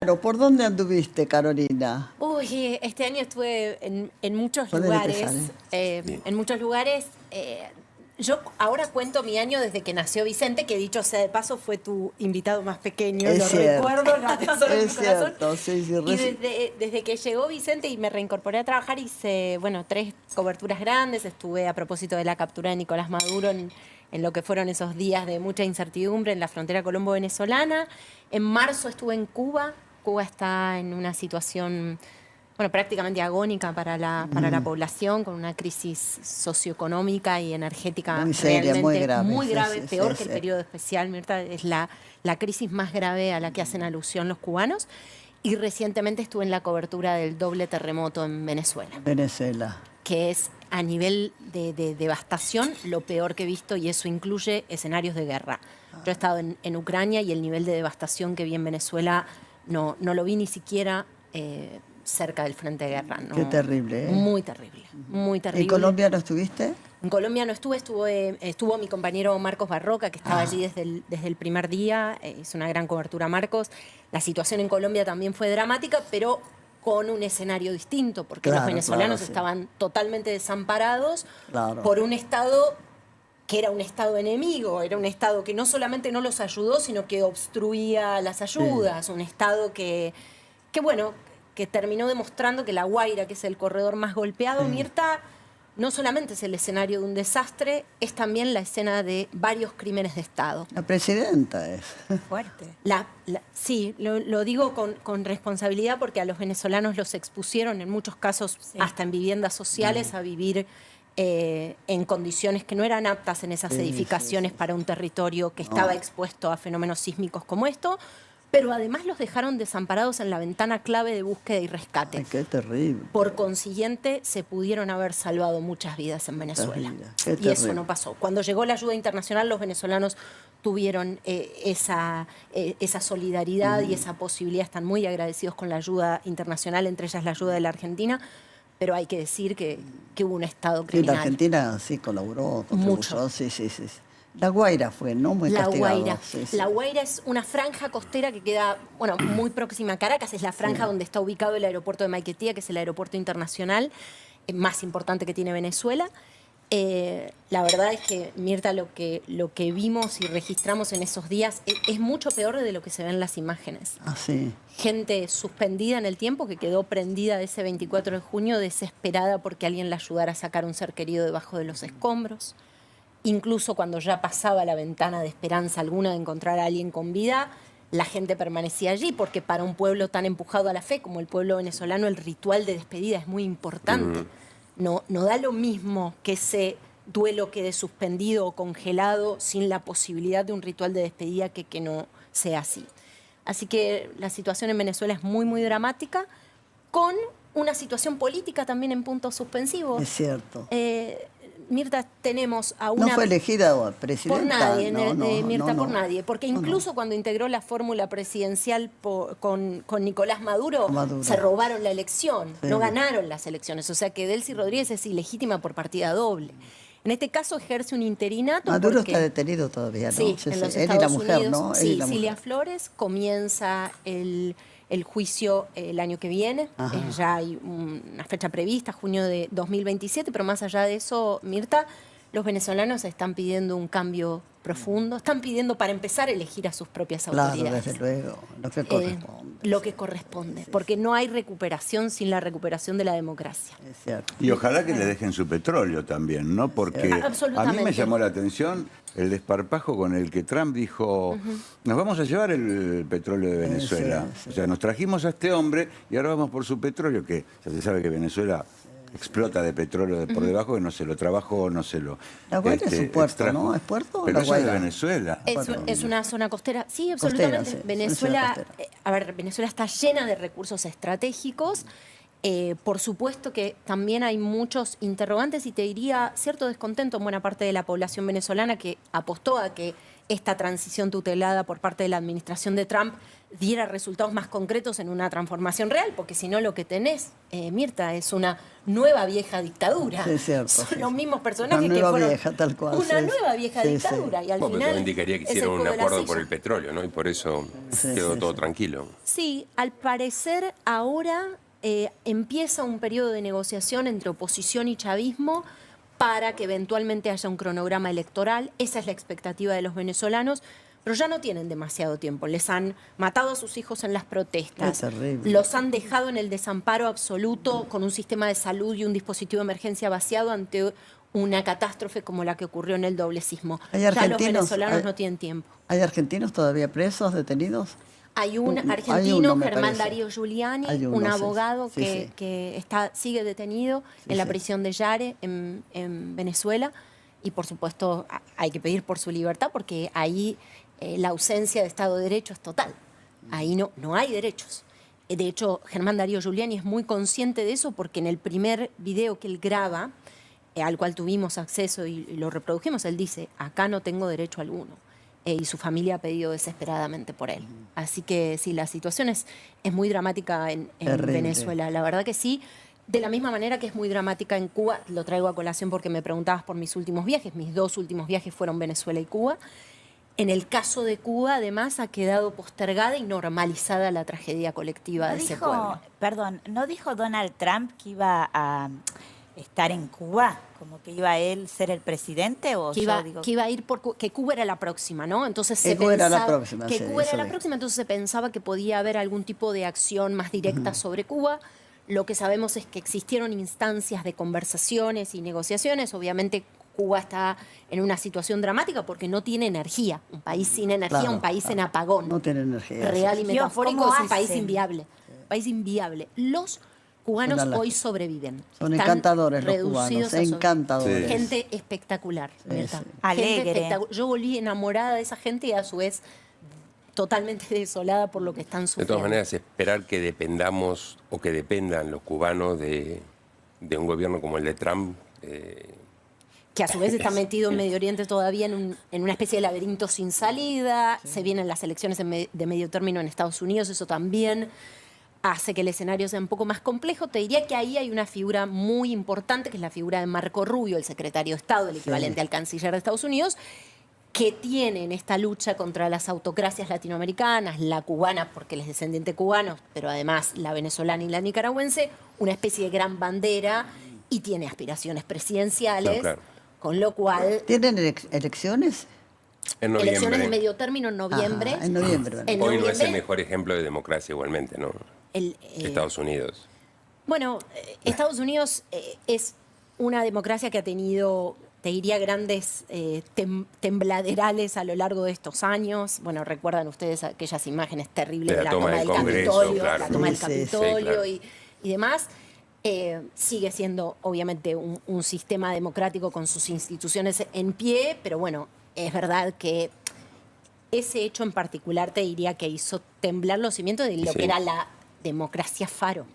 Pero ¿por dónde anduviste, Carolina? Uy, este año estuve en muchos Ponele lugares. pesar, En muchos lugares. Yo ahora cuento mi año desde que nació Vicente, que dicho sea de paso fue tu invitado más pequeño, Es lo cierto. recuerdo, lo atesoro en mi Es corazón. cierto, sí, sí. Y desde que llegó Vicente y me reincorporé a trabajar, hice, bueno, 3 coberturas grandes. Estuve a propósito de la captura de Nicolás Maduro en lo que fueron esos días de mucha incertidumbre en la frontera colombo-venezolana. En marzo estuve en Cuba. Cuba está en una situación, bueno, prácticamente agónica para la población, con una crisis socioeconómica y energética Muy seria, muy realmente grave, sí, peor sí, que el sí. periodo especial. Mirta, es la crisis más grave a la que hacen alusión los cubanos. Y recientemente estuve en la cobertura del doble terremoto en Venezuela, Venezuela. que es a nivel de devastación lo peor que he visto, y eso incluye escenarios de guerra. Yo he estado en Ucrania y el nivel de devastación que vi en Venezuela no lo vi ni siquiera cerca del frente de guerra. No. Qué terrible, ¿eh? Muy terrible, muy terrible. ¿En Colombia no estuviste? En Colombia no estuve, estuvo mi compañero Marcos Barroca, que estaba allí desde el primer día. Hizo una gran cobertura, Marcos. La situación en Colombia también fue dramática, pero con un escenario distinto, porque Claro, los venezolanos claro, sí. estaban totalmente desamparados Claro. por un Estado que era un Estado enemigo, era un Estado que no solamente no los ayudó, sino que obstruía las ayudas, un Estado que bueno, que terminó demostrando que La Guaira, que es el corredor más golpeado, Mirta, no solamente es el escenario de un desastre, es también la escena de varios crímenes de Estado. La presidenta es. Fuerte. Sí, lo digo con responsabilidad, porque a los venezolanos los expusieron en muchos casos, hasta en viviendas sociales, a vivir en condiciones que no eran aptas en esas edificaciones para un territorio que estaba expuesto a fenómenos sísmicos como esto, pero además los dejaron desamparados en la ventana clave de búsqueda y rescate. Ay, qué terrible. Por consiguiente, se pudieron haber salvado muchas vidas en Venezuela. Qué Y terrible. eso no pasó. Cuando llegó la ayuda internacional, los venezolanos tuvieron esa solidaridad y esa posibilidad. Están muy agradecidos con la ayuda internacional, entre ellas la ayuda de la Argentina, pero hay que decir que hubo un Estado Sí, criminal. la Argentina sí colaboró, Mucho. contribuyó, sí. La Guaira fue, ¿no? Muy La castigado. Guaira. Sí, sí. La Guaira es una franja costera que queda, bueno, muy próxima a Caracas. Es la franja donde está ubicado el aeropuerto de Maiquetía, que es el aeropuerto internacional más importante que tiene Venezuela. La verdad es que, Mirta, lo que vimos y registramos en esos días es mucho peor de lo que se ve en las imágenes. Ah, sí. Gente suspendida en el tiempo, que quedó prendida ese 24 de junio, desesperada porque alguien la ayudara a sacar a un ser querido debajo de los escombros. Incluso cuando ya pasaba la ventana de esperanza alguna de encontrar a alguien con vida, la gente permanecía allí, porque para un pueblo tan empujado a la fe como el pueblo venezolano, el ritual de despedida es muy importante. No da lo mismo que ese duelo quede suspendido o congelado sin la posibilidad de un ritual de despedida que no sea así. Así que la situación en Venezuela es muy, muy dramática, con una situación política también en puntos suspensivos. Es cierto. Mirta, tenemos a una... ¿No fue elegida presidenta? Por nadie, Mirta, no. por nadie. Porque incluso cuando integró la fórmula presidencial con Nicolás Maduro, se robaron la elección, no ganaron las elecciones. O sea que Delcy Rodríguez es ilegítima por partida doble. En este caso ejerce un interinato. Maduro está detenido todavía, ¿no? Sí, en los él Estados y la mujer, Unidos. ¿no? Sí, Cilia Flores comienza el juicio el año que viene. Ya hay una fecha prevista, junio de 2027, pero más allá de eso, Mirta, los venezolanos están pidiendo un cambio profundo. Están pidiendo, para empezar, elegir a sus propias autoridades. Claro, desde luego, lo que corresponde. Lo que corresponde, porque no hay recuperación sin la recuperación de la democracia. Es cierto. Y ojalá que le dejen su petróleo también, ¿no? Porque a mí me llamó la atención el desparpajo con el que Trump dijo, nos vamos a llevar el petróleo de Venezuela. O sea, nos trajimos a este hombre y ahora vamos por su petróleo, que ya se sabe que Venezuela explota de petróleo por debajo, que no se lo trabajó, no se lo... La Guaira es un puerto, extrajo. ¿no? ¿Es puerto? Pero La eso es de Guaira. Venezuela. Es una zona costera. Sí, absolutamente. Costera, sí. Venezuela, Costera. Venezuela está llena de recursos estratégicos. Por supuesto que también hay muchos interrogantes y te diría cierto descontento en buena parte de la población venezolana, que apostó a que esta transición tutelada por parte de la administración de Trump diera resultados más concretos en una transformación real, porque si no lo que tenés, Mirta, es una nueva vieja dictadura. Sí, es cierto. Son los mismos personajes una que nueva fueron vieja, tal cual. una nueva vieja dictadura. Y al Bueno, final todo indicaría que es el hicieron un juego de la acuerdo silla. por el petróleo, ¿no? Y por eso quedó todo tranquilo. Sí. Sí, al parecer ahora empieza un periodo de negociación entre oposición y chavismo para que eventualmente haya un cronograma electoral. Esa es la expectativa de los venezolanos, pero ya no tienen demasiado tiempo. Les han matado a sus hijos en las protestas, los han dejado en el desamparo absoluto con un sistema de salud y un dispositivo de emergencia vaciado ante una catástrofe como la que ocurrió en el doble sismo. Ya los venezolanos no tienen tiempo. ¿Hay argentinos todavía presos, detenidos? Hay un argentino, Germán parece. Darío Giuliani, un abogado que sigue detenido en la prisión de Yare, en Venezuela. Y, por supuesto, hay que pedir por su libertad porque ahí la ausencia de Estado de Derecho es total. Ahí no hay derechos. De hecho, Germán Darío Giuliani es muy consciente de eso porque en el primer video que él graba, al cual tuvimos acceso y lo reprodujimos, él dice, acá no tengo derecho alguno. Y su familia ha pedido desesperadamente por él. Así que sí, la situación es muy dramática en Venezuela. La verdad que sí. De la misma manera que es muy dramática en Cuba, lo traigo a colación porque me preguntabas por mis últimos viajes. Mis 2 últimos viajes fueron Venezuela y Cuba. En el caso de Cuba, además, ha quedado postergada y normalizada la tragedia colectiva de ese pueblo. Perdón, ¿no dijo Donald Trump que iba a estar en Cuba? ¿Como que iba a él ser el presidente? O que iba a ir que Cuba era la próxima, ¿no? Entonces se Cuba pensaba era la próxima, que sí, Cuba era eso la dijo. próxima, entonces se pensaba que podía haber algún tipo de acción más directa sobre Cuba. Lo que sabemos es que existieron instancias de conversaciones y negociaciones. Obviamente Cuba está en una situación dramática porque no tiene energía. Un país sin energía, un país en apagón. No tiene energía. Real y Dios, metafórico, ¿cómo es un país hacen? inviable. País inviable. Los cubanos hoy sobreviven. Son Están encantadores los reducidos cubanos, a sobrevivir. encantadores. Gente espectacular, Mirta. sí. Alegre. Yo volví enamorada de esa gente y a su vez totalmente desolada por lo que están De sufriendo. todas maneras, esperar que dependamos o que dependan los cubanos de un gobierno como el de Trump. Que a su vez está metido en Medio Oriente todavía en una especie de laberinto sin salida. Se vienen las elecciones de medio término en Estados Unidos, eso también hace que el escenario sea un poco más complejo. Te diría que ahí hay una figura muy importante, que es la figura de Marco Rubio, el secretario de Estado, el equivalente al canciller de Estados Unidos, que tiene en esta lucha contra las autocracias latinoamericanas, la cubana, porque él es descendiente cubano, pero además la venezolana y la nicaragüense, una especie de gran bandera y tiene aspiraciones presidenciales, Claro. con lo cual... ¿Tienen elecciones? En noviembre. Elecciones de medio término en noviembre. Ajá, en noviembre. En Hoy no es el noviembre, mejor ejemplo de democracia igualmente, ¿no? Estados Unidos. Bueno, Estados Unidos es una democracia que ha tenido, te diría, grandes tembladerales a lo largo de estos años. Bueno, recuerdan ustedes aquellas imágenes terribles de la toma del Congreso, Capitolio, claro. la toma del Sí, sí, Capitolio claro. y demás. Sigue siendo, obviamente, un sistema democrático con sus instituciones en pie, pero bueno, es verdad que ese hecho en particular te diría que hizo temblar los cimientos de lo que era la democracia faro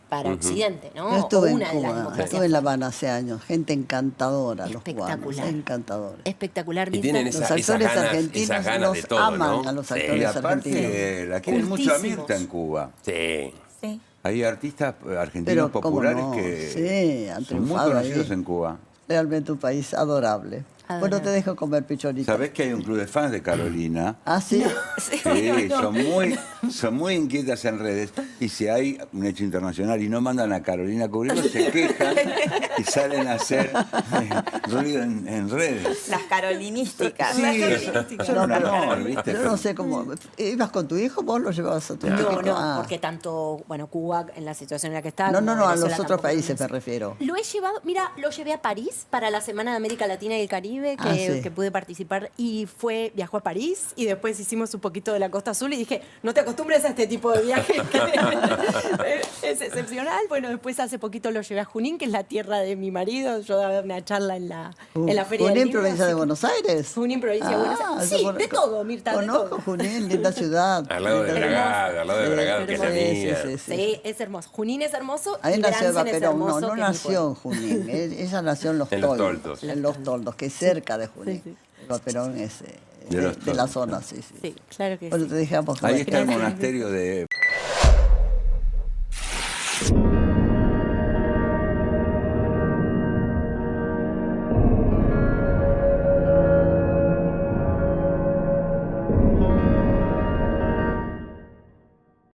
para Occidente, ¿no? Yo estuve O una en de las Cuba, democracias estuve en La faro. Habana hace años, gente encantadora, los Espectacular. cubanos, encantadores. Espectacular, Y Mirta. tienen Los esas actores ganas argentinos de los todo, aman ¿no? a los Sí. Y actores argentinos. aparte, la quieren mucho a Cultísimos. Mirta en Cuba. Sí. Sí. Hay artistas argentinos Pero, ¿cómo populares no? que Sí, han son muy triunfado conocidos ahí. en Cuba. Realmente un país adorable. Bueno, te dejo comer pichorito. ¿Sabés que hay un club de fans de Carolina? ¿Ah, sí? Sí, son muy inquietas en redes. Y si hay un hecho internacional y no mandan a Carolina a cubrirlo, se quejan y salen a hacer ruido en redes. Las carolinísticas. Sí, son un amor, ¿viste? Yo no sé cómo. ¿Ibas con tu hijo? ¿Vos lo llevabas a tu hijo? No, porque tanto, bueno, Cuba en la situación en la que está. No, como a los Venezuela otros tampoco países es. me refiero. Lo he llevado, mira, lo llevé a París para la Semana de América Latina y el Caribe, sí. que pude participar, y viajó a París y después hicimos un poquito de la Costa Azul y dije, no te acostumbres a este tipo de viajes, que es excepcional. Bueno, después hace poquito lo llevé a Junín, que es la tierra de mi marido. Yo daba una charla en la Feria del ¿Junín, Libro, provincia así de que- Buenos Aires? Junín, provincia de Buenos Aires. Sí, de todo, Mirta, de Conozco todo. Junín, linda ciudad. Al lado de linda Bragado, al lado de Bragado, que es la hermoso. mía. Sí, es hermoso. Junín es hermoso Ahí y nació Eva Bransen es Perón, hermoso. no que es mi nació en pueblo. Junín, ella nació en Los En Los Toldos. Toldos. En Los Toldos, que es cerca de Junín. Sí, sí. Eva Perón es De Los de la Toldos, zona, ¿no? sí, sí. Sí, claro que Bueno, sí. te dejamos Ahí está el Gracias. monasterio de